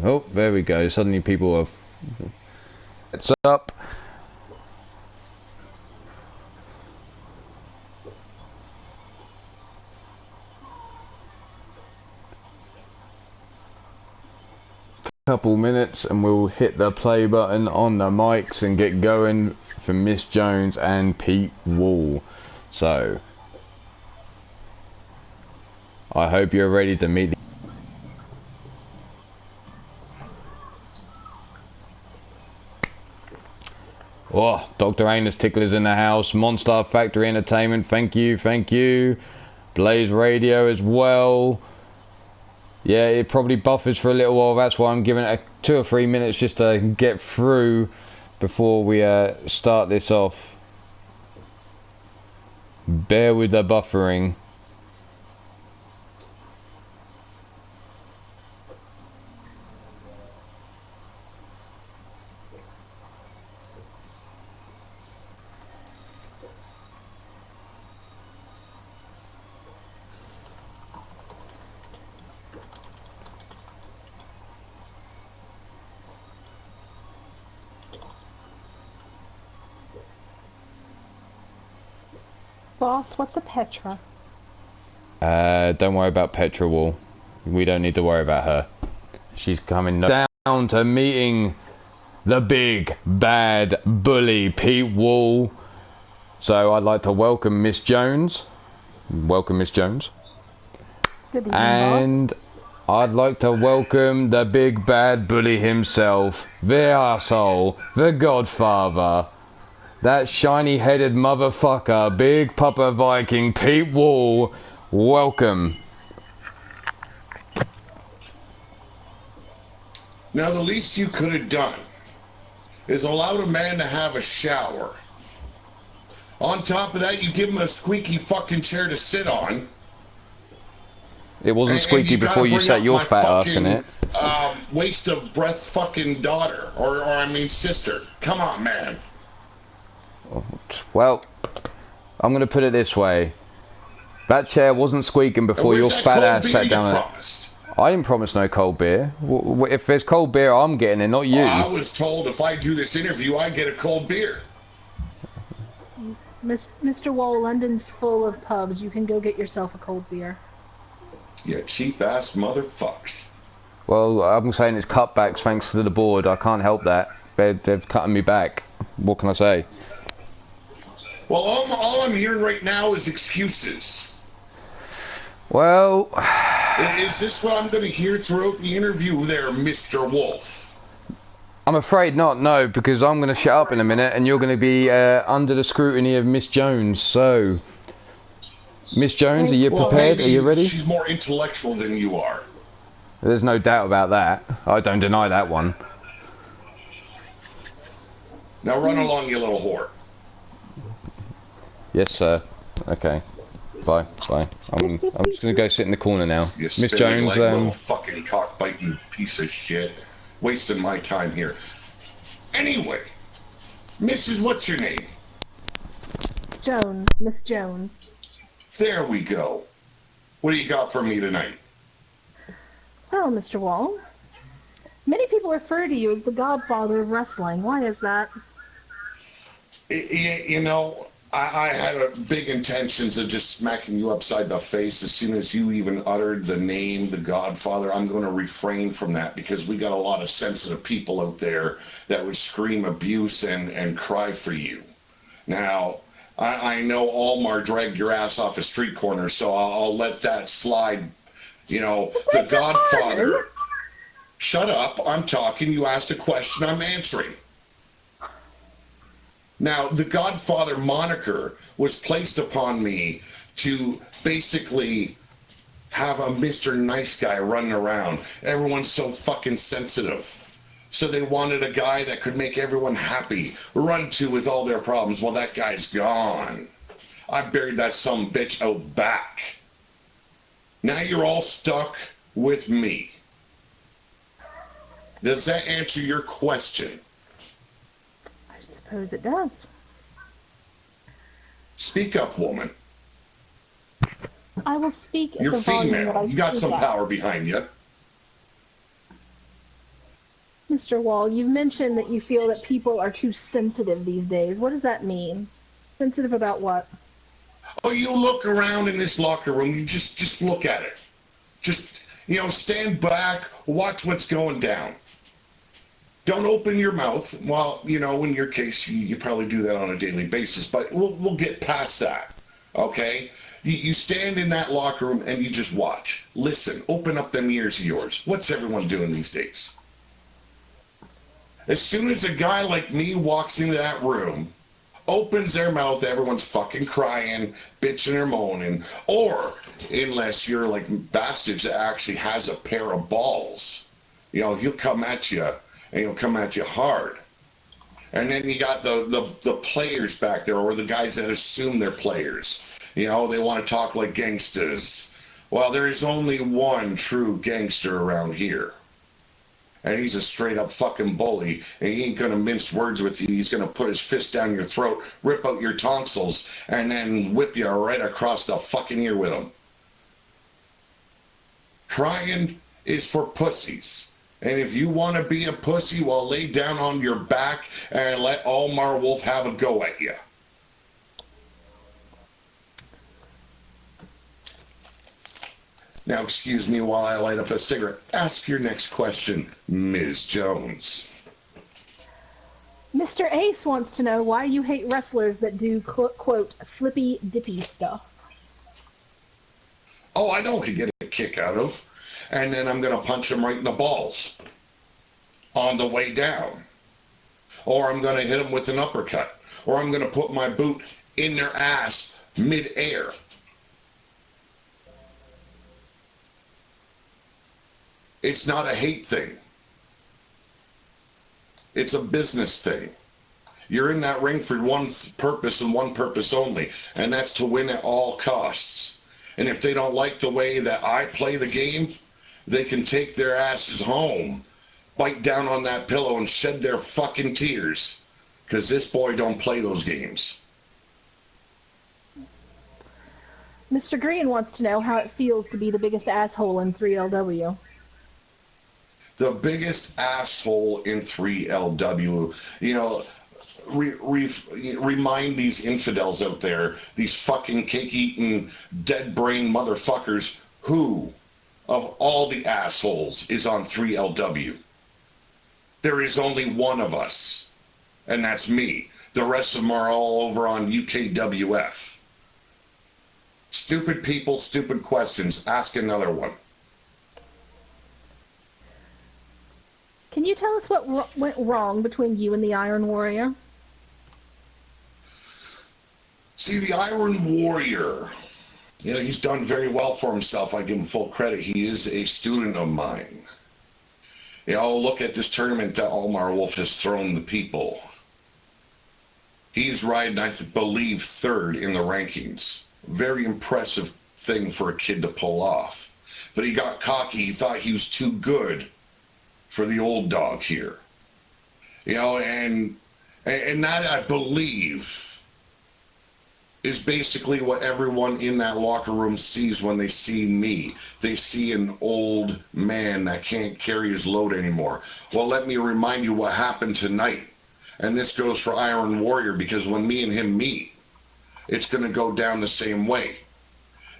Oh, there we go. Suddenly people have... It's up. Couple minutes and we'll hit the play button on the mics and get going for Miss Jones and Pete Wall. So I hope you're ready to meet Oh, Dr. Anus Tickler's in the house. Monster Factory Entertainment, thank you, thank you. Blaze Radio as well. Yeah, it probably buffers for a little while. That's why I'm giving it 2 or 3 minutes just to get through before we start this off. Bear with the buffering. Boss, what's a Petra? Don't worry about Petra Wall. We don't need to worry about her. She's coming down to meeting the big bad bully Pete Wall. So I'd like to welcome Miss Jones. Welcome, Miss Jones. Good evening, and boss. I'd like to welcome the big bad bully himself, the arsehole, the Godfather. That shiny-headed motherfucker, Big Papa Viking, Pete Wall. Welcome. Now, the least you could have done is allowed a man to have a shower. On top of that, you give him a squeaky fucking chair to sit on. It wasn't squeaky before you sat your fat ass in it. Waste of breath fucking daughter, or I mean sister. Come on, man. Well, I'm going to put it this way. That chair wasn't squeaking before your fat ass sat down in it. I didn't promise no cold beer. If there's cold beer, I'm getting it, not you. I was told if I do this interview, I get a cold beer. Mr. Wall, London's full of pubs. You can go get yourself a cold beer. You cheap-ass motherfucks. Well, I'm saying it's cutbacks thanks to the board. I can't help that. They've cutting me back. What can I say? Well, all I'm hearing right now is excuses. Well... Is this what I'm going to hear throughout the interview there, Mr. Wolf? I'm afraid not, no, because I'm going to shut up in a minute and you're going to be under the scrutiny of Miss Jones, so... Miss Jones, are you prepared? Are you ready? She's more intellectual than you are. There's no doubt about that. I don't deny that one. Now run along, you little whore. Yes, sir. Okay. Bye. Bye. I'm just gonna go sit in the corner now. You Miss Jones, little fucking cockbiting piece of shit, wasting my time here. Anyway, Mrs. What's your name? Jones, Miss Jones. There we go. What do you got for me tonight? Well, Mr. Wall, many people refer to you as the godfather of wrestling. Why is that? You know, I had big intentions of just smacking you upside the face as soon as you even uttered the name, the Godfather. I'm going to refrain from that because we got a lot of sensitive people out there that would scream abuse and cry for you. Now, I know Ulmar dragged your ass off a street corner, so I'll let that slide. You know, the Godfather. Shut up, I'm talking. You asked a question, I'm answering. Now, the Godfather moniker was placed upon me to basically have a Mr. Nice Guy running around. Everyone's so fucking sensitive. So they wanted a guy that could make everyone happy, run to with all their problems. Well, that guy's gone. I buried that some bitch out back. Now you're all stuck with me. Does that answer your question? I suppose it does. Speak up, woman. I will speak at You're the volume that I female. You got speak some at. power behind you. Mr. Wall, you've mentioned that you feel that people are too sensitive these days. What does that mean? Sensitive about what? Oh, you look around in this locker room, you just look at it. Just, stand back, watch what's going down. Don't open your mouth. Well, in your case, you probably do that on a daily basis, but we'll get past that, okay? You stand in that locker room and you just watch. Listen, open up them ears of yours. What's everyone doing these days? As soon as a guy like me walks into that room, opens their mouth, everyone's fucking crying, bitching or moaning, or unless you're like Bastards that actually has a pair of balls, he'll come at you, and he'll come at you hard. And then you got the players back there, or the guys that assume they're players. They want to talk like gangsters. Well, there is only one true gangster around here. And he's a straight up fucking bully, and he ain't gonna mince words with you. He's gonna put his fist down your throat, rip out your tonsils, and then whip you right across the fucking ear with him. Crying is for pussies. And if you want to be a pussy, well, lay down on your back and let Ulmarwolf have a go at you. Now, excuse me while I light up a cigarette. Ask your next question, Ms. Jones. Mr. Ace wants to know why you hate wrestlers that do, quote, flippy dippy stuff. Oh, I know what to get a kick out of. And then I'm going to punch them right in the balls on the way down. Or I'm going to hit them with an uppercut. Or I'm going to put my boot in their ass mid-air. It's not a hate thing. It's a business thing. You're in that ring for one purpose and one purpose only, and that's to win at all costs. And if they don't like the way that I play the game, they can take their asses home, bite down on that pillow and shed their fucking tears, because this boy don't play those games. Mr. Green wants to know how it feels to be the biggest asshole in 3LW. The biggest asshole in 3LW, remind these infidels out there, these fucking cake-eating, dead-brain motherfuckers, who of all the assholes is on 3LW. There is only one of us, and that's me. The rest of them are all over on UKWF. Stupid people, stupid questions. Ask another one. Can you tell us what went wrong between you and the Iron Warrior? See, the Iron Warrior, he's done very well for himself. I give him full credit. He is a student of mine. Look at this tournament that Ulmarwolf has thrown the people. He's riding, I believe, third in the rankings. Very impressive thing for a kid to pull off. But he got cocky. He thought he was too good for the old dog here. And that, I believe, is basically what everyone in that locker room sees when they see me. They see an old man that can't carry his load anymore. Well, let me remind you what happened tonight. And this goes for Iron Warrior, because when me and him meet, it's going to go down the same way.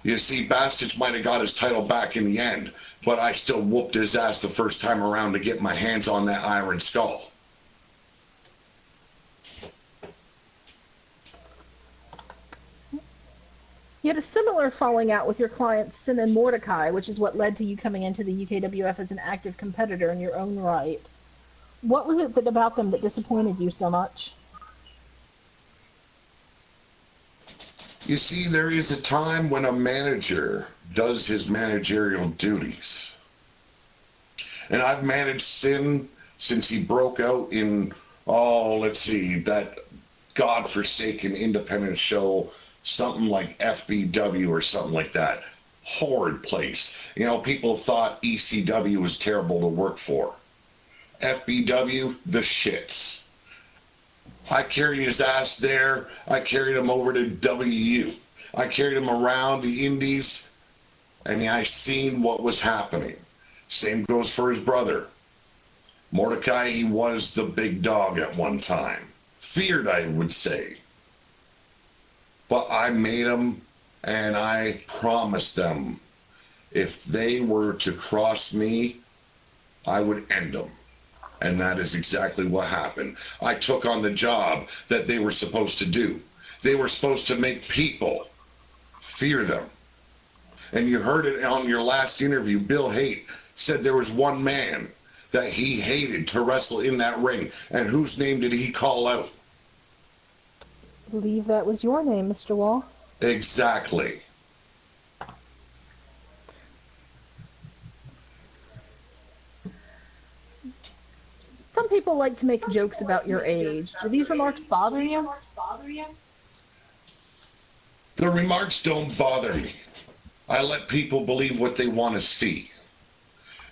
You see, Bastards might have got his title back in the end, but I still whooped his ass the first time around to get my hands on that Iron Skull. You had a similar falling out with your clients Sin and Mordecai, which is what led to you coming into the UKWF as an active competitor in your own right. What was it about them that disappointed you so much? You see, there is a time when a manager does his managerial duties. And I've managed Sin since he broke out in, that godforsaken independent show, something like FBW or something like that. Horrid place. People thought ECW was terrible to work for. FBW, the shits. I carried his ass there. I carried him over to WU. I carried him around the indies, and I seen what was happening. Same goes for his brother. Mordecai, he was the big dog at one time. Feared, I would say. But I made him, and I promised them if they were to cross me, I would end them. And that is exactly what happened. I took on the job that they were supposed to do. They were supposed to make people fear them. And you heard it on your last interview. Bill Haight said there was one man that he hated to wrestle in that ring. And whose name did he call out? I believe that was your name, Mr. Wall. Exactly. Some people like to make jokes about your age. Do these remarks bother you? The remarks don't bother me. I let people believe what they want to see.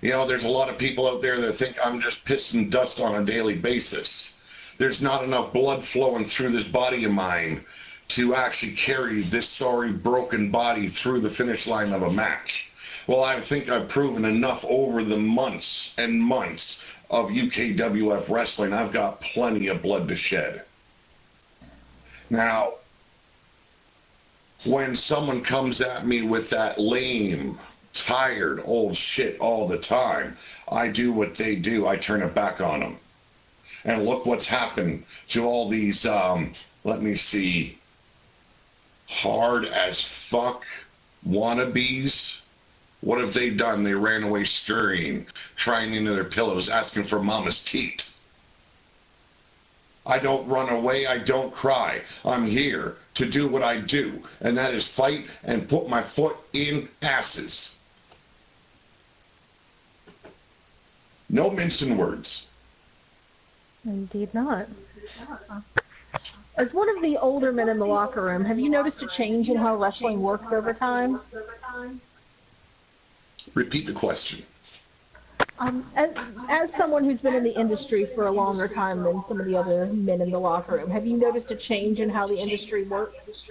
You know, there's a lot of people out there that think I'm just pissing dust on a daily basis. There's not enough blood flowing through this body of mine to actually carry this sorry broken body through the finish line of a match. Well, I think I've proven enough over the months and months of UKWF wrestling. I've got plenty of blood to shed. Now, when someone comes at me with that lame, tired old shit all the time, I do what they do. I turn it back on them. And look what's happened to all these, let me see, hard as fuck wannabes. What have they done? They ran away scurrying, crying into their pillows, asking for mama's teat. I don't run away. I don't cry. I'm here to do what I do, and that is fight and put my foot in asses. No mincing words. Indeed not. As one of the older men in the locker room, have you noticed a change in how wrestling works over time? Repeat the question. As someone who's been in the industry for a longer time than some of the other men in the locker room, have you noticed a change in how the industry works?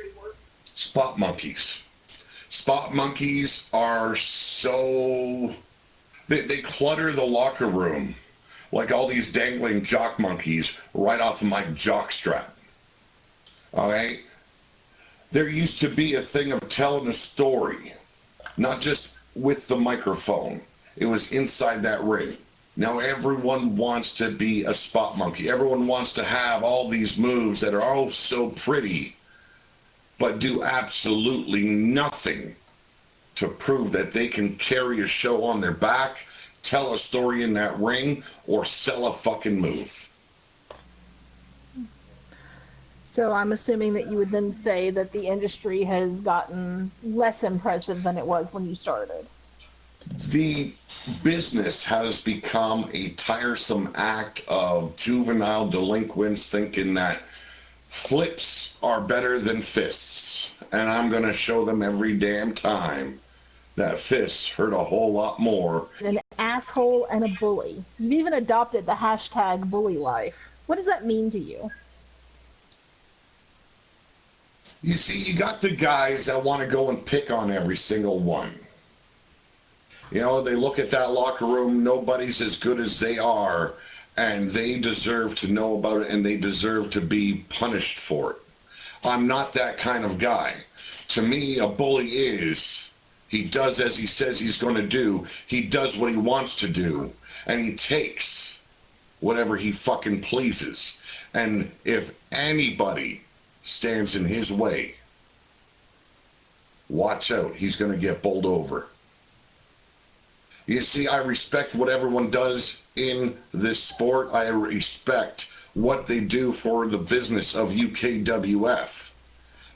Spot monkeys. Spot monkeys are so... They clutter the locker room like all these dangling jock monkeys right off of my jock strap. All right? There used to be a thing of telling a story, not just with the microphone. It was inside that ring. Now everyone wants to be a spot monkey. Everyone wants to have all these moves that are oh so pretty, but do absolutely nothing to prove that they can carry a show on their back, tell a story in that ring, or sell a fucking move. So I'm assuming that you would then say that the industry has gotten less impressive than it was when you started. The business has become a tiresome act of juvenile delinquents thinking that flips are better than fists. And I'm going to show them every damn time that fists hurt a whole lot more. An asshole and a bully. You've even adopted the hashtag bully life. What does that mean to you? You see, you got the guys that want to go and pick on every single one. You know, they look at that locker room, nobody's as good as they are, and they deserve to know about it, and they deserve to be punished for it. I'm not that kind of guy. To me, a bully is, he does as he says he's going to do, he does what he wants to do, and he takes whatever he fucking pleases. And if anybody stands in his way, watch out, he's going to get bowled over. You see, I respect what everyone does in this sport. I respect what they do for the business of UKWF.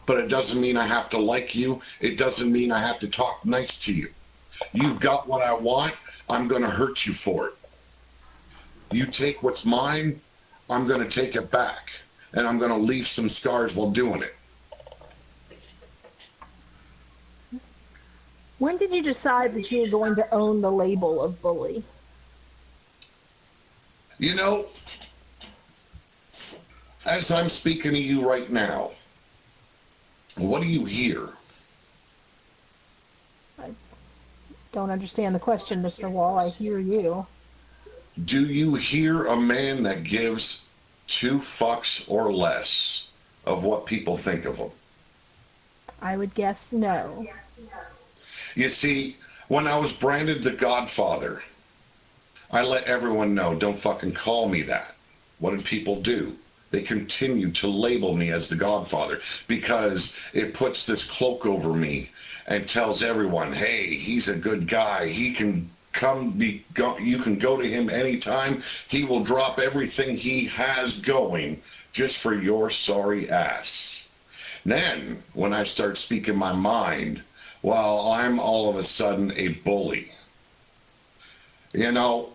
But it doesn't mean I have to like you. It doesn't mean I have to talk nice to you. You've got what I want. I'm going to hurt you for it. You take what's mine, I'm going to take it back. And I'm going to leave some scars while doing it. When did you decide that you were going to own the label of bully? You know, as I'm speaking to you right now, what do you hear? I don't understand the question, Mr. Wall. I hear you. Do you hear a man that gives 2 fucks or less of what people think of him? I would guess no. You see, when I was branded the Godfather, I let everyone know, don't fucking call me that. What did people do? They continue to label me as the Godfather because it puts this cloak over me and tells everyone, hey, he's a good guy. He can you can go to him anytime. He will drop everything he has going just for your sorry ass. Then, when I start speaking my mind, well, I'm all of a sudden a bully. You know,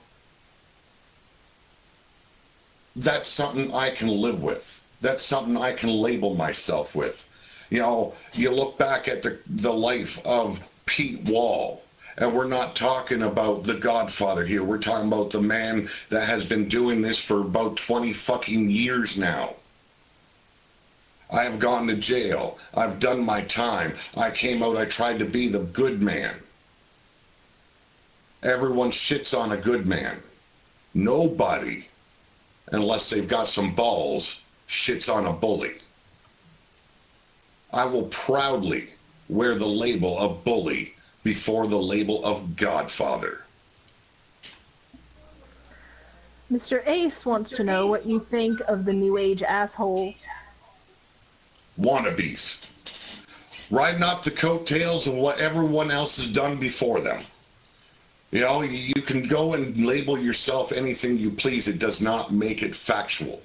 that's something I can live with. That's something I can label myself with. You know, you look back at the life of Pete Wall, and we're not talking about the Godfather here. We're talking about the man that has been doing this for about 20 fucking years now. I have gone to jail. I've done my time. I came out, I tried to be the good man. Everyone shits on a good man. Nobody, unless they've got some balls, shits on a bully. I will proudly wear the label of bully before the label of Godfather. Mr. Ace wants to know what you think of the New Age assholes. Wannabes. Riding off the coattails of what everyone else has done before them. You know, you can go and label yourself anything you please. It does not make it factual.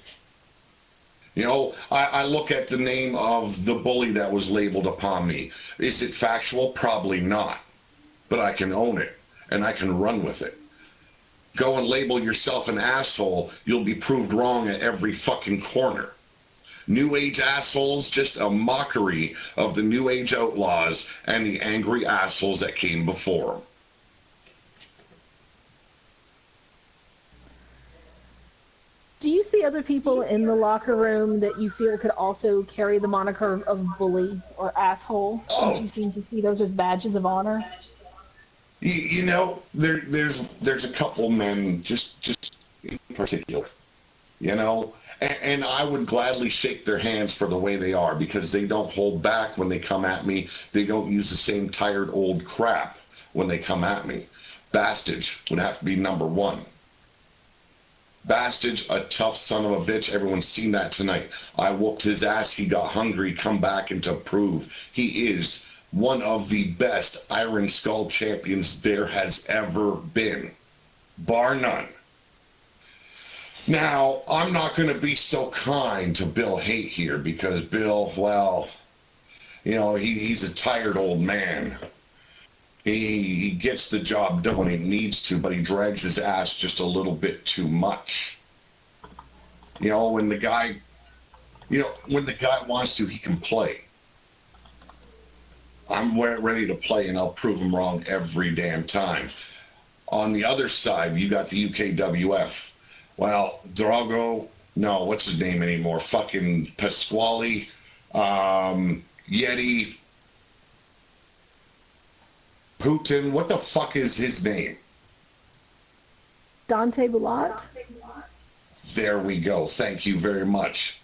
You know, I look at the name of the bully that was labeled upon me. Is it factual? Probably not. But I can own it, and I can run with it. Go and label yourself an asshole, you'll be proved wrong at every fucking corner. New Age assholes, just a mockery of the New Age outlaws and the angry assholes that came before them. Do you see other people in the locker room that you feel could also carry the moniker of bully or asshole? Oh. Since you seem to see those as badges of honor. You know, there's a couple men, just in particular, you know, and I would gladly shake their hands for the way they are because they don't hold back when they come at me. They don't use the same tired old crap when they come at me. Bastage would have to be number one. Bastage, a tough son of a bitch. Everyone's seen that tonight. I whooped his ass. He got hungry, come back, and to prove he is one of the best Iron Skull champions there has ever been. Bar none. Now, I'm not going to be so kind to Bill Haight here because Bill, well, you know, he's a tired old man. He gets the job done when he needs to, but he drags his ass just a little bit too much. You know, when the guy wants to, he can play. I'm ready to play, and I'll prove him wrong every damn time. On the other side, you got the UKWF. Well, Drago, no, what's his name anymore? Fucking Pasquale, Yeti, Putin, what the fuck is his name? Dante Bulat? There we go. Thank you very much.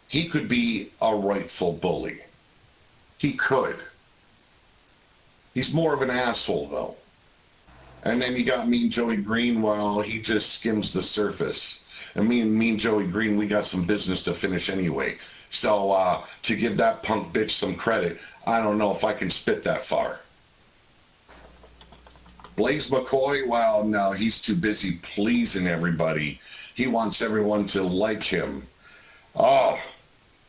He could be a rightful bully. He could. He's more of an asshole, though. And then you got Mean Joey Green, well, he just skims the surface. And me and Mean Joey Green, we got some business to finish anyway. So to give that punk bitch some credit, I don't know if I can spit that far. Blaze McCoy, well, no, he's too busy pleasing everybody. He wants everyone to like him. Oh,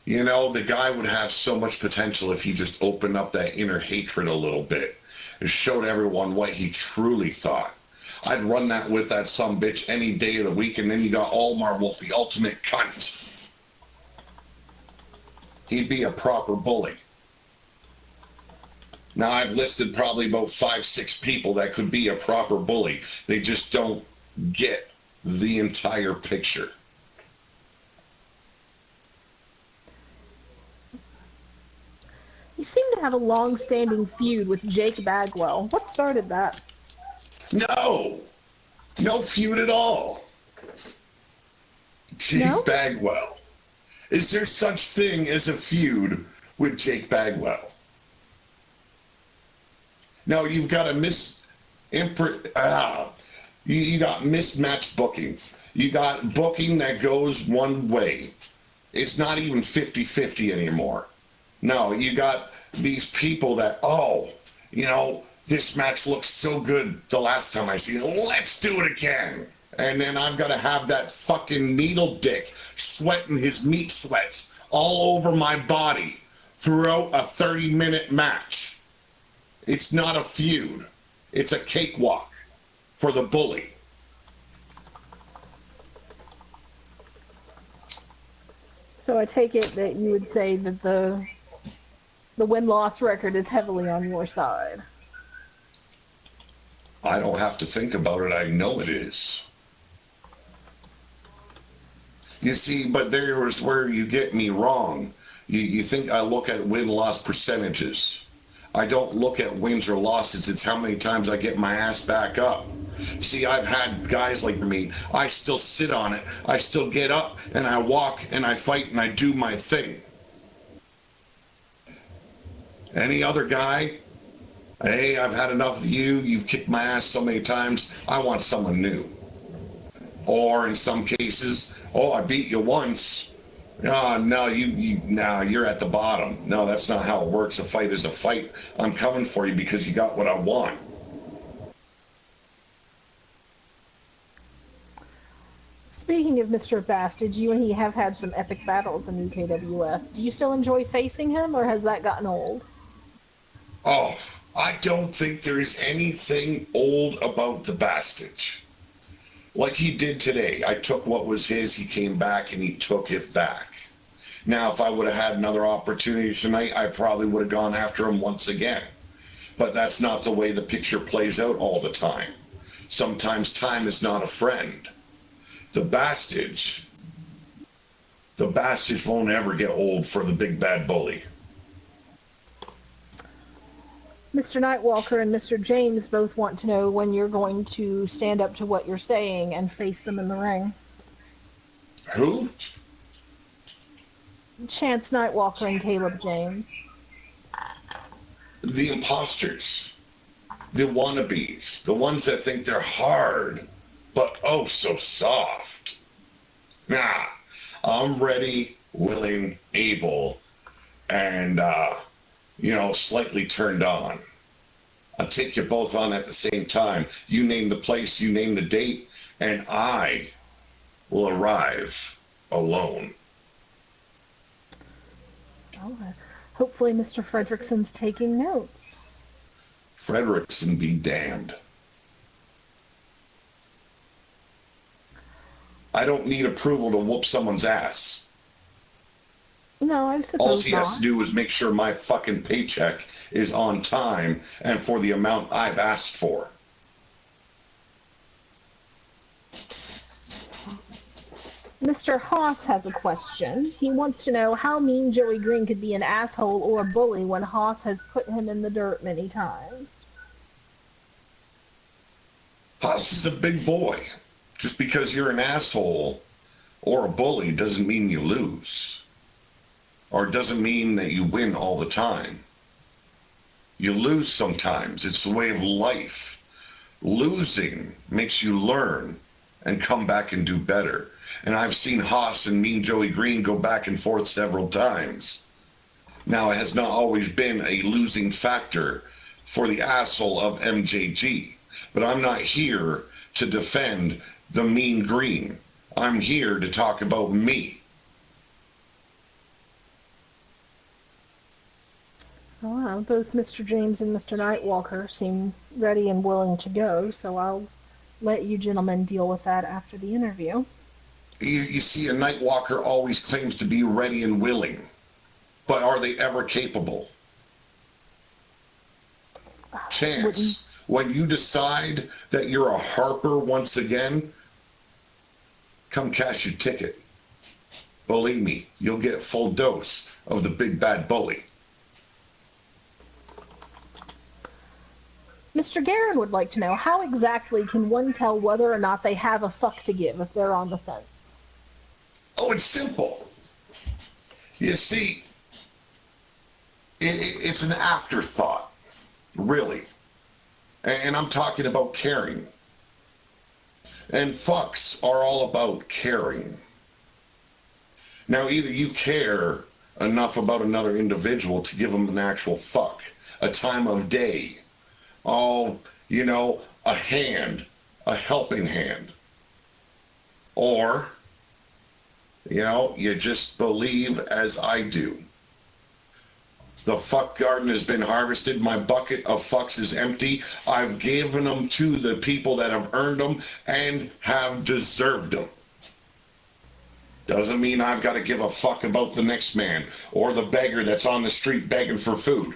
you know, the guy would have so much potential if he just opened up that inner hatred a little bit and showed everyone what he truly thought. I'd run that with that sumbitch any day of the week, and then you got Ulmarwolf, the ultimate cunt. He'd be a proper bully. Now, I've listed probably about 5, 6 people that could be a proper bully. They just don't get the entire picture. You seem to have a long-standing feud with Jake Bagwell. What started that? No. No feud at all. Jake No? Bagwell. Is there such thing as a feud with Jake Bagwell? No, you've got a you got mismatched booking. You got booking that goes one way. It's not even 50-50 anymore. No, you got these people that, this match looks so good the last time I see it. Let's do it again. And then I've got to have that fucking needle dick sweating his meat sweats all over my body throughout a 30-minute match. It's not a feud. It's a cakewalk for the bully. So I take it that you would say that the win-loss record is heavily on your side. I don't have to think about it. I know it is. You see, but there's where you get me wrong. You think I look at win-loss percentages. I don't look at wins or losses. It's how many times I get my ass back up. See, I've had guys like me. I still sit on it. I still get up and I walk and I fight and I do my thing. Any other guy, hey, I've had enough of you. You've kicked my ass so many times. I want someone new. Or in some cases, I beat you once. No, you're at the bottom. No, that's not how it works. A fight is a fight. I'm coming for you because you got what I want. Speaking of Mr. Bastard, you and he have had some epic battles in UKWF. Do you still enjoy facing him, or has that gotten old? Oh, I don't think there is anything old about the Bastard. Like he did today. I took what was his, he came back, and he took it back. Now, if I would have had another opportunity tonight, I probably would have gone after him once again. But that's not the way the picture plays out all the time. Sometimes time is not a friend. The Bastard won't ever get old for the big bad bully. Mr. Nightwalker and Mr. James both want to know when you're going to stand up to what you're saying and face them in the ring. Who? Chance Nightwalker and Caleb James. The imposters. The wannabes. The ones that think they're hard, but oh so soft. Nah, I'm ready, willing, able, and, slightly turned on. I'll take you both on at the same time. You name the place, you name the date, and I will arrive alone. Oh, hopefully Mr. Fredrickson's taking notes. Fredrickson be damned. I don't need approval to whoop someone's ass. No, I suppose All he not. has to do is make sure my fucking paycheck is on time and for the amount I've asked for. Mr. Haas has a question. He wants to know how Mean Joey Green could be an asshole or a bully when Haas has put him in the dirt many times. Haas is a big boy. Just because you're an asshole or a bully doesn't mean you lose. Or doesn't mean that you win all the time. You lose sometimes. It's the way of life. Losing makes you learn and come back and do better. And I've seen Haas and Mean Joey Green go back and forth several times. Now, it has not always been a losing factor for the asshole of MJG. But I'm not here to defend the Mean Green. I'm here to talk about me. Well, both Mr. James and Mr. Nightwalker seem ready and willing to go, so I'll let you gentlemen deal with that after the interview. You see, a Nightwalker always claims to be ready and willing. But are they ever capable? Chance, when you decide that you're a Harper once again, come cash your ticket. Believe me, you'll get a full dose of the big bad bully. Mr. Guerin would like to know, how exactly can one tell whether or not they have a fuck to give if they're on the fence? Oh, it's simple. You see, it's an afterthought, really. And I'm talking about caring. And fucks are all about caring. Now, either you care enough about another individual to give them an actual fuck, a time of day, oh, you know, a hand, a helping hand, or, you know, you just believe as I do. The fuck garden has been harvested. My bucket of fucks is empty. I've given them to the people that have earned them and have deserved them. Doesn't mean I've got to give a fuck about the next man or the beggar that's on the street begging for food.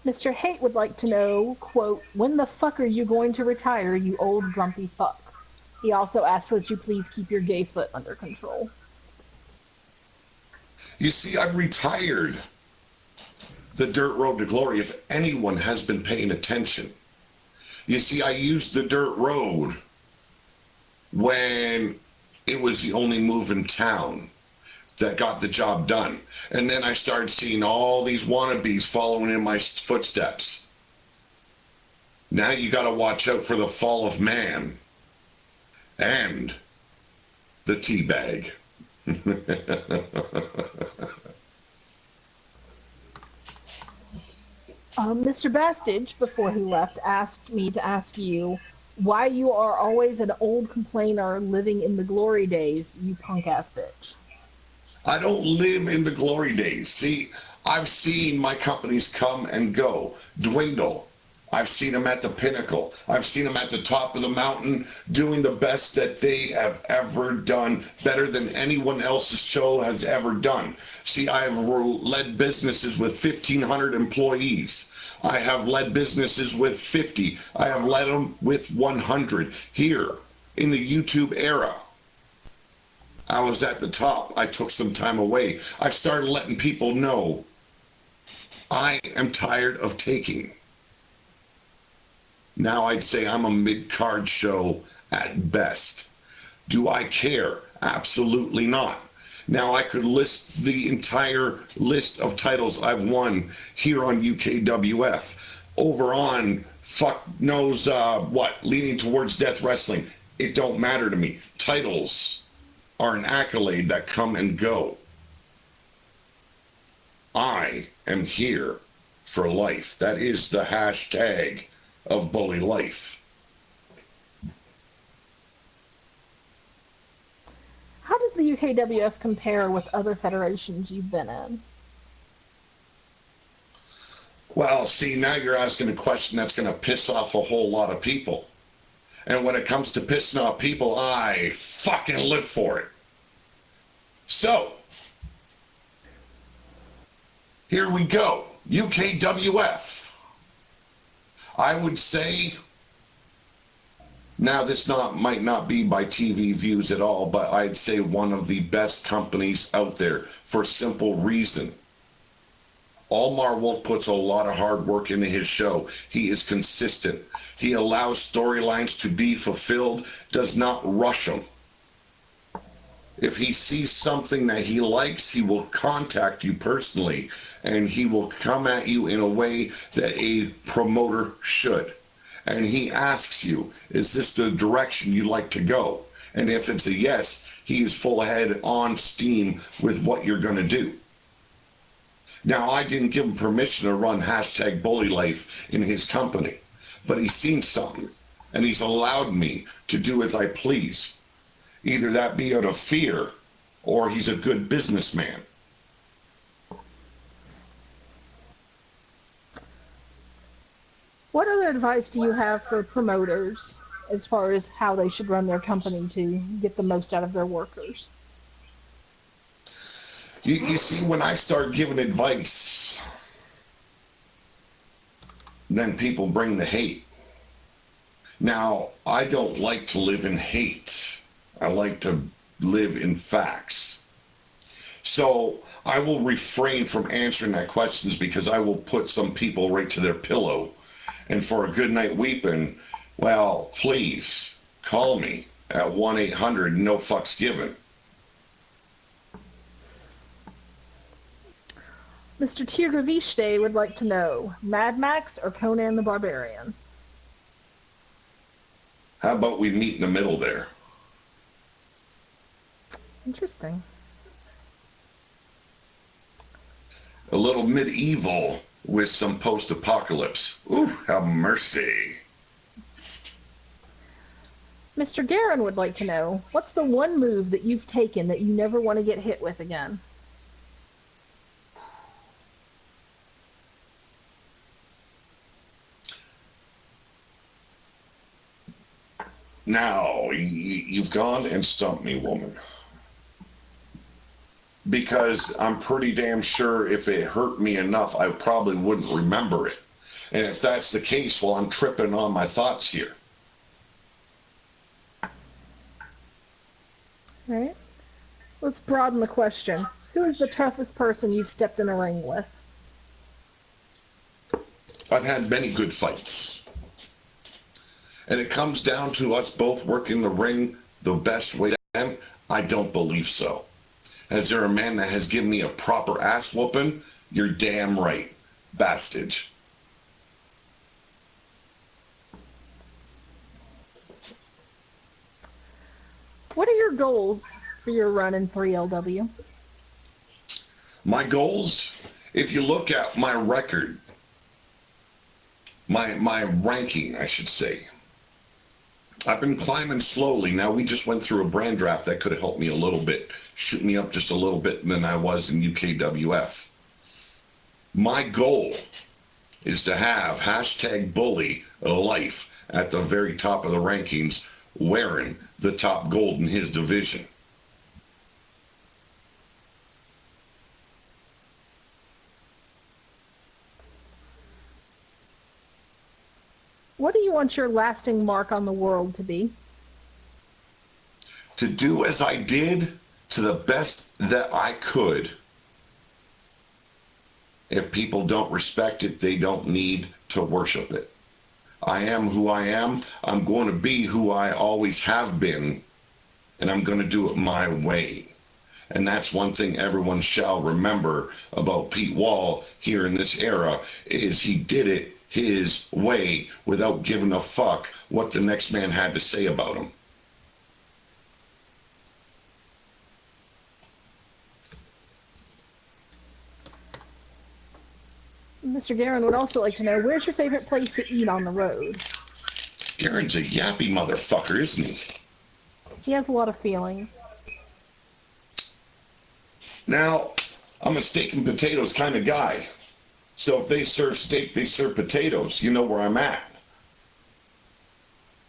Mr. Haight would like to know, quote, when the fuck are you going to retire, you old grumpy fuck? He also asks that you please keep your gay foot under control. You see, I've retired the dirt road to glory if anyone has been paying attention. You see, I used the dirt road when it was the only move in town that got the job done. And then I started seeing all these wannabes following in my footsteps. Now you got to watch out for the fall of man and the tea bag. Mr. Bastage, before he left, asked me to ask you why you are always an old complainer living in the glory days, you punk-ass bitch. I don't live in the glory days. See, I've seen my companies come and go, dwindle. I've seen them at the pinnacle. I've seen them at the top of the mountain doing the best that they have ever done, better than anyone else's show has ever done. See, I have led businesses with 1,500 employees. I have led businesses with 50. I have led them with 100. Here, in the YouTube era, I was at the top. I took some time away. I started letting people know I am tired of taking. Now I'd say I'm a mid-card show at best. Do I care? Absolutely not. Now I could list the entire list of titles I've won here on UKWF. Over on fuck knows what, leaning towards death wrestling. It don't matter to me. Titles are an accolade that come and go. I am here for life. That is the hashtag of bully life. How does the UKWF compare with other federations you've been in? Well, see, now you're asking a question that's going to piss off a whole lot of people. And when it comes to pissing off people, I fucking live for it. So, here we go. UKWF. I would say, now this might not be by TV views at all, but I'd say one of the best companies out there for a simple reason. Ulmarwolf puts a lot of hard work into his show. He is consistent. He allows storylines to be fulfilled, does not rush them. If he sees something that he likes, he will contact you personally, and he will come at you in a way that a promoter should. And he asks you, is this the direction you like to go? And if it's a yes, he is full ahead on steam with what you're going to do. Now, I didn't give him permission to run hashtag bully life in his company, but he's seen something, and he's allowed me to do as I please. Either that be out of fear, or he's a good businessman. What other advice do you have for promoters as far as how they should run their company to get the most out of their workers? You see, when I start giving advice, then people bring the hate. Now, I don't like to live in hate. I like to live in facts. So I will refrain from answering that questions because I will put some people right to their pillow. And for a good night weeping, well, please call me at 1-800 no fucks given. Mr. Tirgavishte would like to know, Mad Max or Conan the Barbarian? How about we meet in the middle there? Interesting. A little medieval with some post-apocalypse. Ooh, have mercy. Mr. Guerin would like to know, what's the one move that you've taken that you never want to get hit with again? Now, you've gone and stumped me, woman. Because I'm pretty damn sure if it hurt me enough, I probably wouldn't remember it. And if that's the case, well, I'm tripping on my thoughts here. All right. Let's broaden the question. Who is the toughest person you've stepped in a ring with? I've had many good fights. And it comes down to us both working the ring the best way. I don't believe so. Is there a man that has given me a proper ass whooping? You're damn right. Bastage. What are your goals for your run in 3LW? My goals, if you look at my record, my ranking, I should say, I've been climbing slowly. Now, we just went through a brand draft that could have helped me a little bit, shoot me up just a little bit than I was in UKWF. My goal is to have #bully life at the very top of the rankings, wearing the top gold in his division. What do you want your lasting mark on the world to be? To do as I did to the best that I could. If people don't respect it, they don't need to worship it. I am who I am. I'm going to be who I always have been, and I'm going to do it my way. And that's one thing everyone shall remember about Pete Wall here in this era, is he did it his way without giving a fuck what the next man had to say about him. Mr. Guerin would also like to know, where's your favorite place to eat on the road? Garen's a yappy motherfucker, isn't he? He has a lot of feelings. Now, I'm a steak and potatoes kind of guy. So if they serve steak, they serve potatoes. You know where I'm at.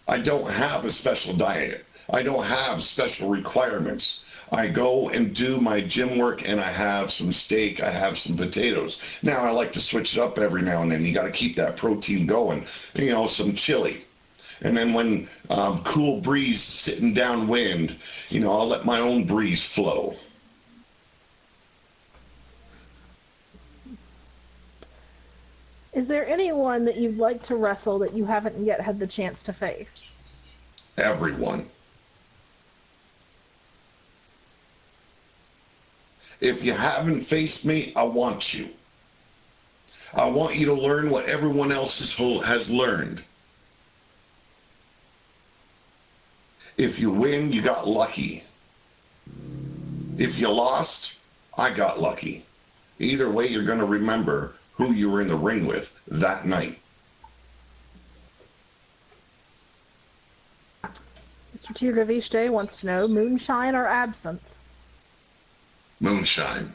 I don't have a special diet. I don't have special requirements. I go and do my gym work, and I have some steak, I have some potatoes. Now, I like to switch it up every now and then. You got to keep that protein going. You know, some chili. And then when cool breeze sitting downwind, you know, I'll let my own breeze flow. Is there anyone that you'd like to wrestle that you haven't yet had the chance to face? Everyone. If you haven't faced me, I want you. I want you to learn what everyone else has learned. If you win, you got lucky. If you lost, I got lucky. Either way, you're going to remember who you were in the ring with that night. Mr. Tirgavishte wants to know, moonshine or absinthe? Moonshine.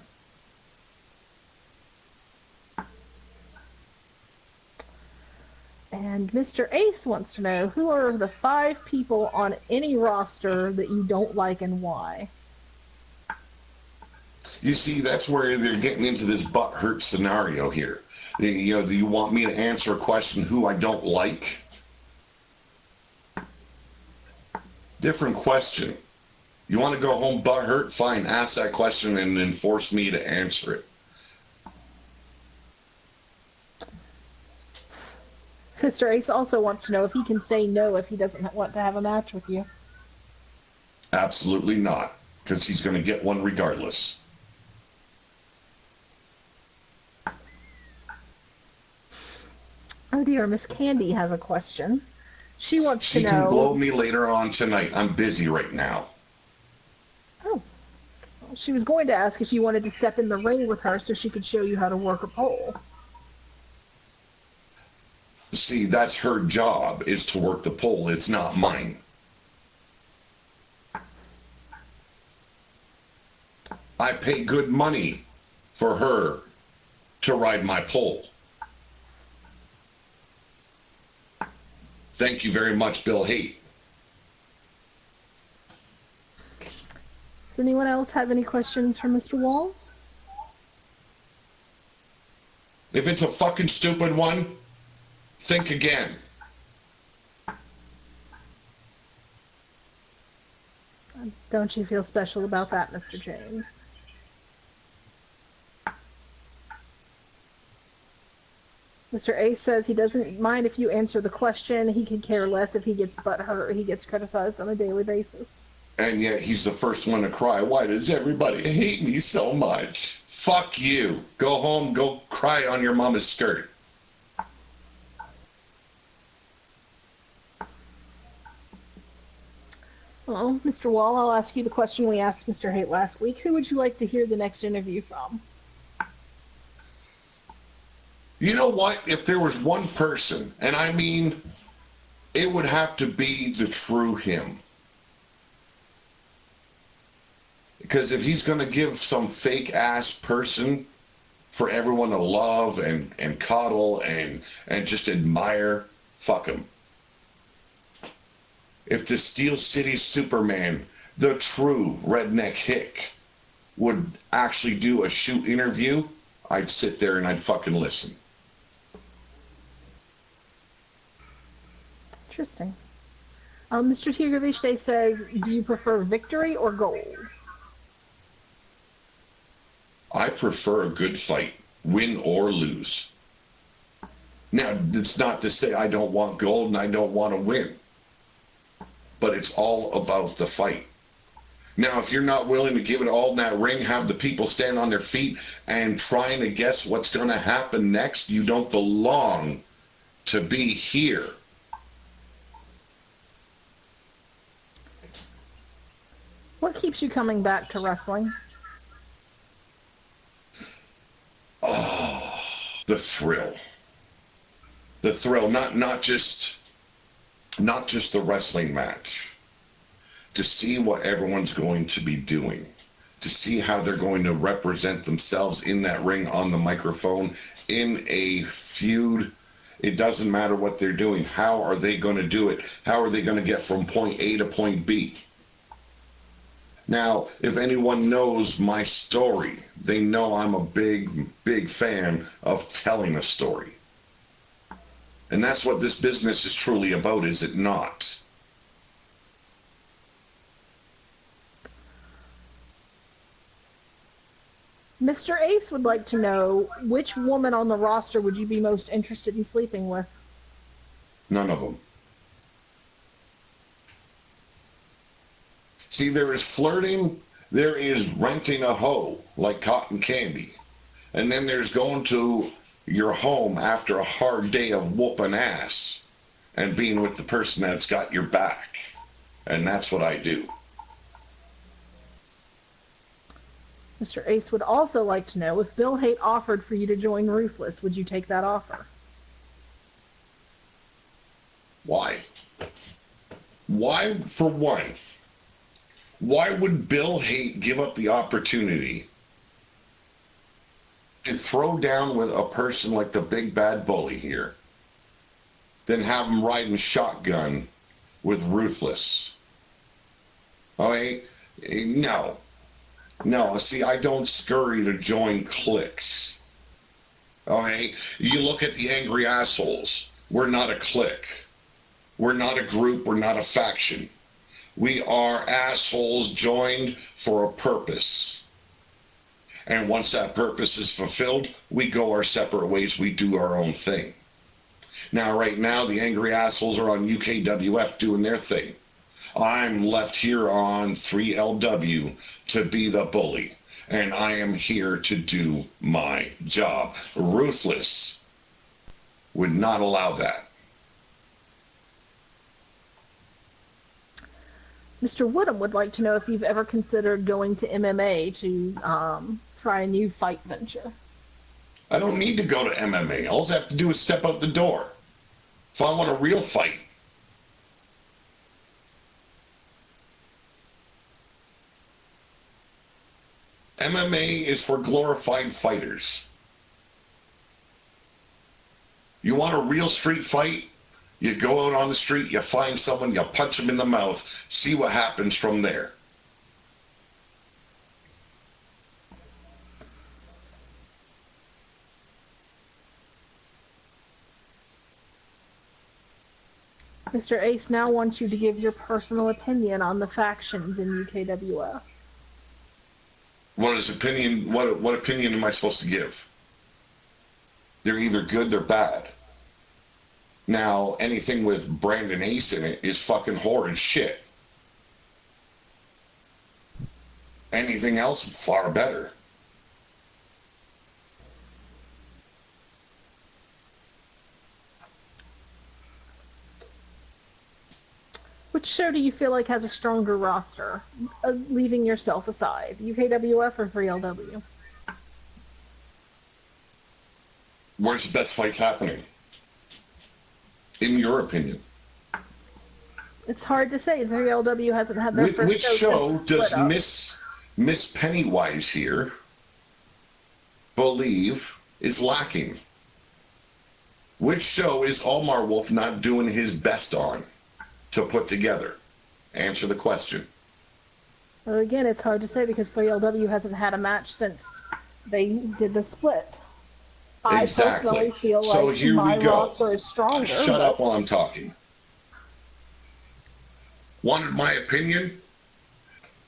And Mr. Ace wants to know, who are the 5 people on any roster that you don't like and why? You see, that's where they're getting into this butt-hurt scenario here. Do you want me to answer a question who I don't like? Different question. You want to go home butthurt? Fine, ask that question and then force me to answer it. Mr. Ace also wants to know if he can say no if he doesn't want to have a match with you. Absolutely not, because he's going to get one regardless. Oh dear, Miss Candy has a question. She wants to know... She can blow me later on tonight. I'm busy right now. Oh. She was going to ask if you wanted to step in the ring with her so she could show you how to work a pole. See, that's her job, is to work the pole. It's not mine. I pay good money for her to ride my pole. Thank you very much, Bill Haight. Does anyone else have any questions for Mr. Wall? If it's a fucking stupid one, think again. Don't you feel special about that, Mr. James? Mr. Ace says he doesn't mind if you answer the question. He could care less if he gets butthurt or he gets criticized on a daily basis. And yet he's the first one to cry. Why does everybody hate me so much? Fuck you. Go home, go cry on your mama's skirt. Well, Mr. Wall, I'll ask you the question we asked Mr. Haight last week. Who would you like to hear the next interview from? You know what? If there was one person, and I mean, it would have to be the true him. Because if he's going to give some fake-ass person for everyone to love and coddle and just admire, fuck him. If the Steel City Superman, the true redneck hick, would actually do a shoot interview, I'd sit there and I'd fucking listen. Interesting. Mr. Tigravishte says, do you prefer victory or gold? I prefer a good fight, win or lose. Now, it's not to say I don't want gold and I don't want to win, but it's all about the fight. Now, if you're not willing to give it all in that ring, have the people stand on their feet and trying to guess what's going to happen next, you don't belong to be here. What keeps you coming back to wrestling? Oh, the thrill. The thrill, not just the wrestling match. To see what everyone's going to be doing. To see how they're going to represent themselves in that ring, on the microphone, in a feud. It doesn't matter what they're doing. How are they going to do it? How are they going to get from point A to point B? Now, if anyone knows my story, they know I'm a big fan of telling a story. And that's what this business is truly about, is it not? Mr. Ace would like to know, which woman on the roster would you be most interested in sleeping with? None of them. See, there is flirting, there is renting a hoe like cotton candy, and then there's going to your home after a hard day of whooping ass and being with the person that's got your back. And that's what I do. Mr. Ace would also like to know, if Bill Haight offered for you to join Ruthless, would you take that offer? Why? Why, for one? Why would Bill Haight give up the opportunity to throw down with a person like the big bad bully here, then have him riding shotgun with Ruthless? Okay? No. No, see, I don't scurry to join cliques. Okay? You look at the Angry Assholes. We're not a clique. We're not a group. We're not a faction. We are assholes joined for a purpose. And once that purpose is fulfilled, we go our separate ways. We do our own thing. Now, right now, the angry assholes are on UKWF doing their thing. I'm left here on 3LW to be the bully. And I am here to do my job. Ruthless would not allow that. Mr. Woodham would like to know if you've ever considered going to MMA to try a new fight venture. I don't need to go to MMA. All I have to do is step out the door. If I want a real fight. MMA is for glorified fighters. You want a real street fight? You go out on the street, you find someone, you punch them in the mouth, see what happens from there. Mr. Ace now wants you to give your personal opinion on the factions in UKWF. What opinion am I supposed to give? They're either good, they're bad. Now, anything with Brandon Ace in it is fucking horrid shit. Anything else, far better. Which show do you feel like has a stronger roster, leaving yourself aside, UKWF or 3LW? Where's the best fights happening? In your opinion? It's hard to say. 3LW hasn't had their first Which show does Miss Pennywise here believe is lacking? Which show is Ulmarwolf not doing his best on to put together? Answer the question. Well, again, it's hard to say because 3LW hasn't had a match since they did the split. Exactly. I personally feel so like here my we go. roster is stronger. Shut up while I'm talking. Wanted my opinion?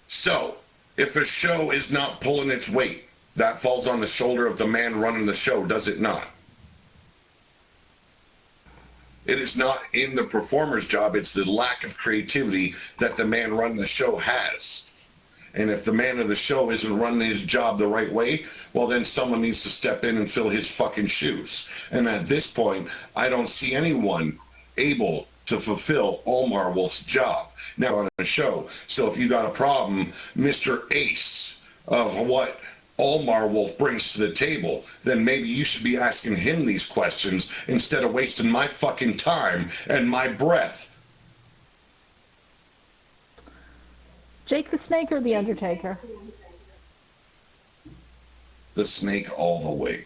So, if a show is not pulling its weight, that falls on the shoulder of the man running the show, does it not? It is not in the performer's job, it's the lack of creativity that the man running the show has. And if the man of the show isn't running his job the right way, well, then someone needs to step in and fill his fucking shoes. And at this point, I don't see anyone able to fulfill Ulmarwolf's job now on a show. So if you got a problem, Mr. Ace, of what Ulmarwolf brings to the table, then maybe you should be asking him these questions instead of wasting my fucking time and my breath. Jake the Snake or The Undertaker? The Snake all the way.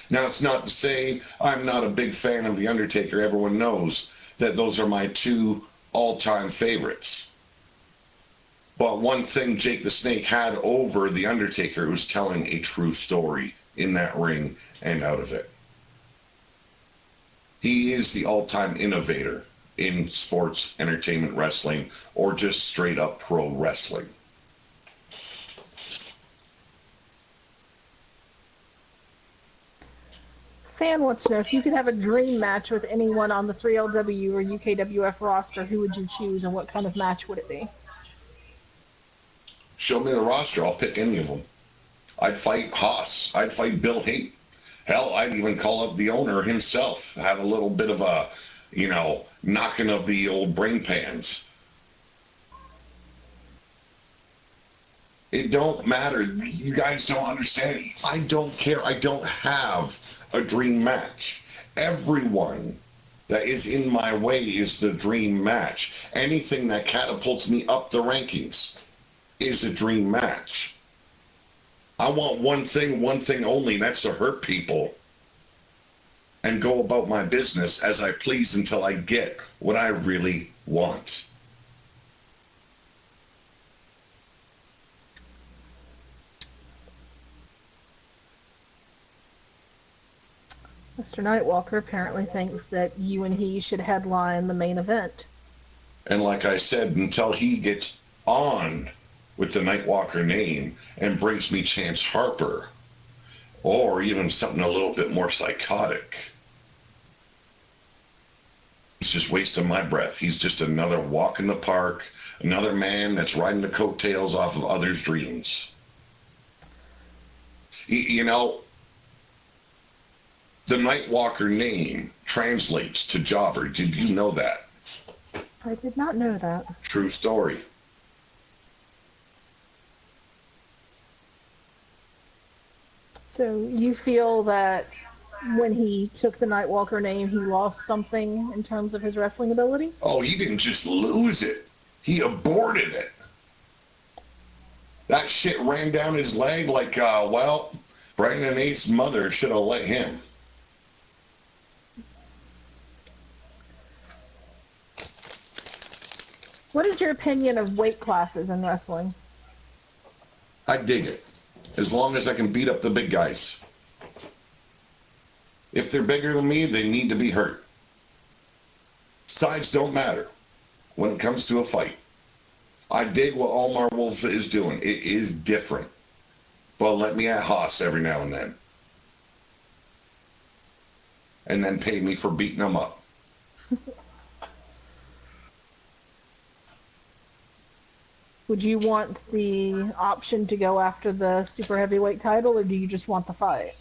Now, it's not to say I'm not a big fan of The Undertaker. Everyone knows that those are my two all-time favorites. But one thing Jake the Snake had over The Undertaker was telling a true story in that ring and out of it. He is the all-time innovator in sports, entertainment, wrestling, or just straight up pro wrestling. Fan wants to know if you could have a dream match with anyone on the 3LW or UKWF roster, who would you choose and what kind of match would it be? Show me the roster, I'll pick any of them. I'd fight Haas. I'd fight Bill Haight. Hell, I'd even call up the owner himself, have a little bit of a, knocking of the old brain pans. It don't matter. You guys don't understand. I don't care. I don't have a dream match. Everyone that is in my way is the dream match. Anything that catapults me up the rankings is a dream match. I want one thing only, and that's to hurt people and go about my business as I please until I get what I really want. Mr. Nightwalker apparently thinks that you and he should headline the main event. And like I said, until he gets on with the Nightwalker name and brings me Chance Harper, or even something a little bit more psychotic, he's just wasting my breath. He's just another walk in the park, another man that's riding the coattails off of others' dreams. You know, the Nightwalker name translates to jobber. Did you know that? I did not know that. True story. So you feel that when he took the Nightwalker name, he lost something in terms of his wrestling ability? Oh, he didn't just lose it. He aborted it. That shit ran down his leg like, well, Brandon Ace's mother should have let him. What is your opinion of weight classes in wrestling? I dig it. As long as I can beat up the big guys. If they're bigger than me, they need to be hurt. Size don't matter when it comes to a fight. I dig what Ulmarwolf is doing. It is different. But let me at Haas every now and then. And then pay me for beating them up. Would you want the option to go after the super heavyweight title, or do you just want the fight?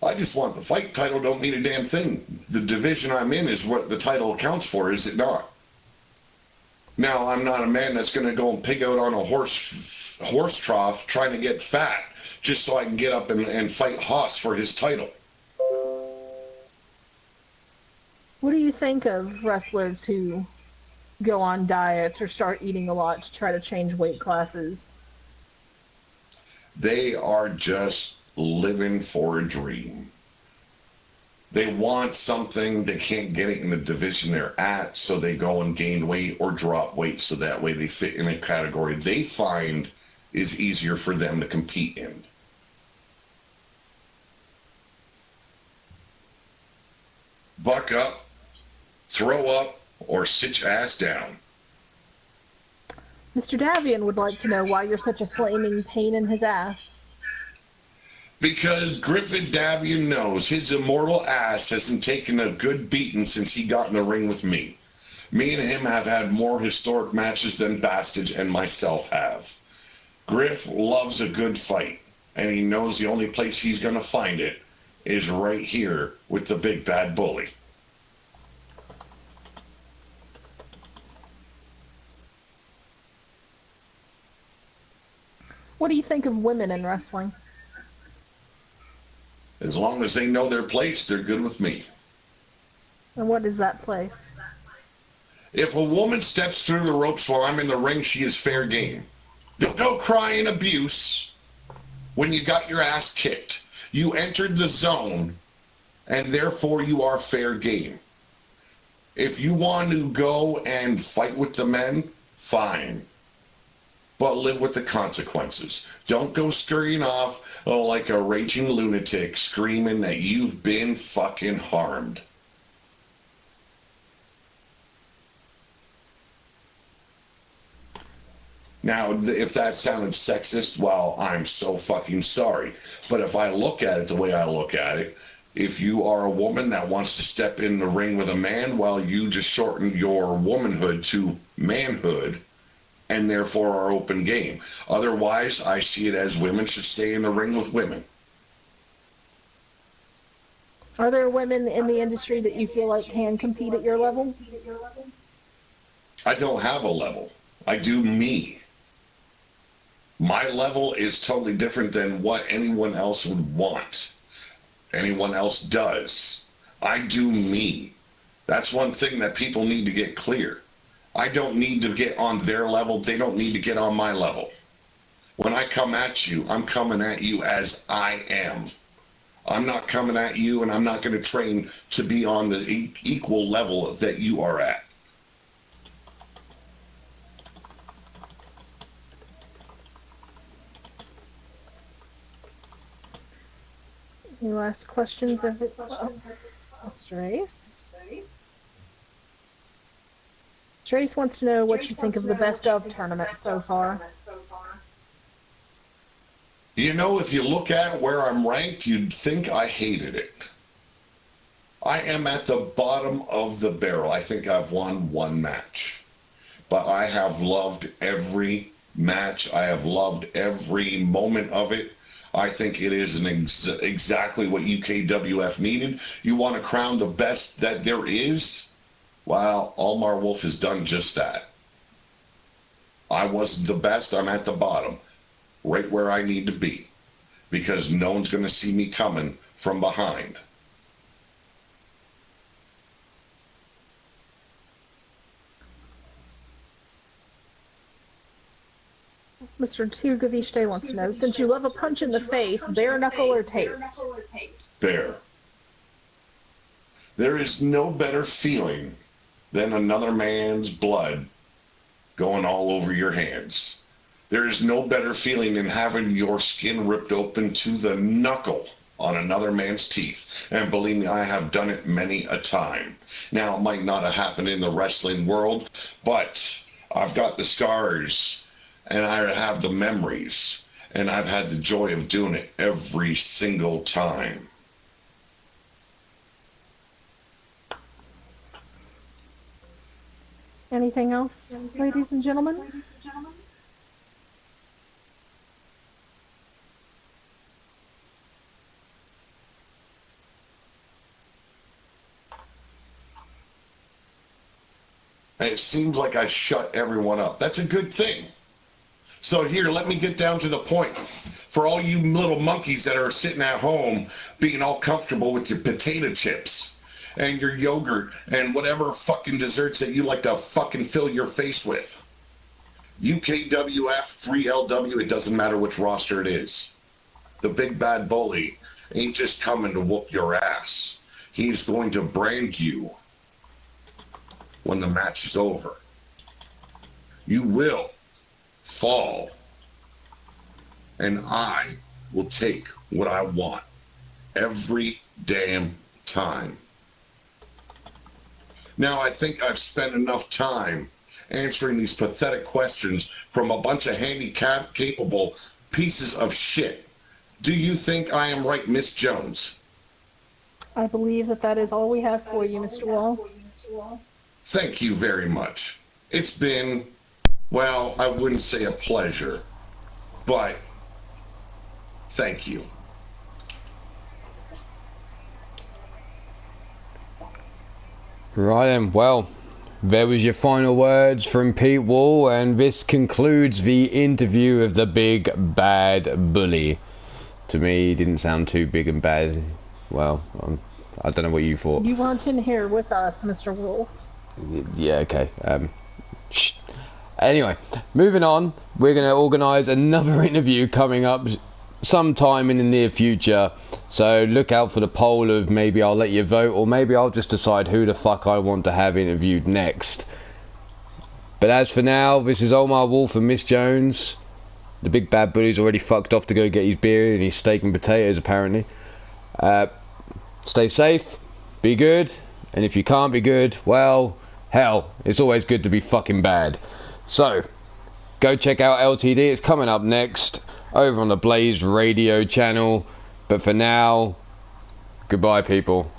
I just want the fight. Title don't mean a damn thing. The division I'm in is what the title accounts for, is it not? Now, I'm not a man that's going to go and pig out on a horse trough trying to get fat just so I can get up and fight Haas for his title. What do you think of wrestlers who go on diets or start eating a lot to try to change weight classes? They are just living for a dream. They want something, they can't get it in the division they're at, so they go and gain weight or drop weight so that way they fit in a category they find is easier for them to compete in. Buck up, throw up, or sit your ass down. Mr. Davian would like to know why you're such a flaming pain in his ass. Because Griffin Davian knows his immortal ass hasn't taken a good beating since he got in the ring with me. Me and him have had more historic matches than Bastage and myself have. Griff loves a good fight, and he knows the only place he's going to find it is right here with the big bad bully. What do you think of women in wrestling? As long as they know their place, they're good with me. And what is that place? If a woman steps through the ropes while I'm in the ring, she is fair game. Don't go crying abuse when you got your ass kicked. You entered the zone, and therefore you are fair game. If you want to go and fight with the men, fine. But live with the consequences. Don't go scurrying off like a raging lunatic screaming that you've been fucking harmed. Now, if that sounded sexist, well, I'm so fucking sorry. But if I look at it the way I look at it, if you are a woman that wants to step in the ring with a man, well, you just shorten your womanhood to manhood, and therefore are open game. Otherwise, I see it as women should stay in the ring with women. Are there women in the industry that you feel like can compete at your level? I don't have a level. I do me. My level is totally different than what anyone else would want. Anyone else does. I do me. That's one thing that people need to get clear. I don't need to get on their level. They don't need to get on my level. When I come at you, I'm coming at you as I am. I'm not coming at you, and I'm not going to train to be on the equal level that you are at. Any last questions of Mr. Ace? Mr. Ace wants to know what you think of the best of tournament so far. You know, if you look at where I'm ranked, you'd think I hated it. I am at the bottom of the barrel. I think I've won one match. But I have loved every match. I have loved every moment of it. I think it is exactly what UKWF needed. You want to crown the best that there is? Well, Ulmarwolf has done just that. I wasn't the best. I'm at the bottom, right where I need to be, because no one's going to see me coming from behind. Mr. Tugavishte wants to know, since you love a punch in the face, bare knuckle or tape? Bare. There is no better feeling than another man's blood going all over your hands. There is no better feeling than having your skin ripped open to the knuckle on another man's teeth. And believe me, I have done it many a time. Now, it might not have happened in the wrestling world, but I've got the scars and I have the memories, and I've had the joy of doing it every single time. Anything else, ladies and gentlemen? And it seems like I shut everyone up. That's a good thing. So here, let me get down to the point. For all you little monkeys that are sitting at home being all comfortable with your potato chips and your yogurt and whatever fucking desserts that you like to fucking fill your face with. UKWF, 3LW, it doesn't matter which roster it is. The big bad bully ain't just coming to whoop your ass. He's going to brand you when the match is over. You will fall, and I will take what I want every damn time. Now, I think I've spent enough time answering these pathetic questions from a bunch of handicapped capable pieces of shit. Do you think I am right, Miss Jones? I believe that is all we have for you, Mr. Wall. Thank you very much. It's been, well, I wouldn't say a pleasure, but thank you. Right then, well, there was your final words from Pete Wall, and this concludes the interview of the big bad bully. To me, he didn't sound too big and bad. Well, I don't know what you thought. You weren't in here with us, Mr. Wolf. Yeah, okay. Anyway, moving on, we're going to organise another interview coming up sometime in the near future, so look out for the poll of maybe I'll let you vote, or maybe I'll just decide who the fuck I want to have interviewed next. But as for now, this is Ulmarwolf and Miss Jones. The big bad bully's already fucked off to go get his beer and his steak and potatoes apparently. Stay safe, be good, and if you can't be good, well, hell, it's always good to be fucking bad. So, go check out LTD, it's coming up next, over on the Blaze Radio channel. But for now, goodbye people.